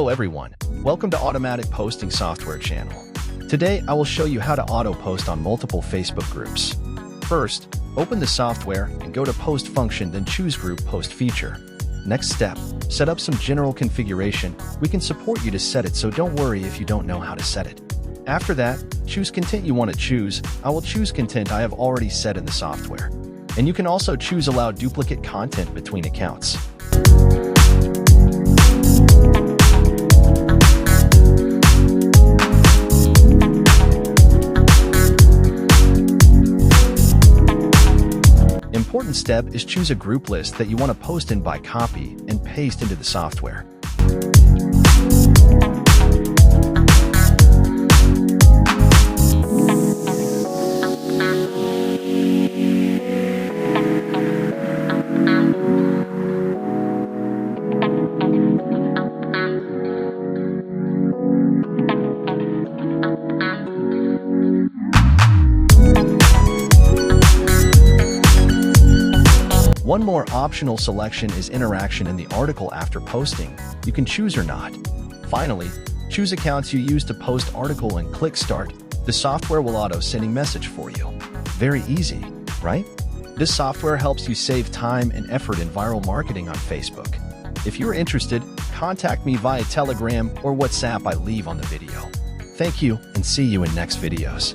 Hello everyone, welcome to Automatic Posting Software channel. Today I will show you how to auto-post on multiple Facebook groups. First, open the software and go to Post function, then choose Group Post feature. Next step, set up some general configuration. We can support you to set it, so don't worry if you don't know how to set it. After that, choose content you want to choose. I will choose content I have already set in the software. And you can also choose allow duplicate content between accounts. Important step is choose a group list that you want to post in by copy and paste into the software. One more optional selection is interaction in the article after posting. You can choose or not. Finally, choose accounts you use to post article and click Start. The software will auto-sending message for you. Very easy, right? This software helps you save time and effort in viral marketing on Facebook. If you're interested, contact me via Telegram or WhatsApp I leave on the video. Thank you and see you in next videos.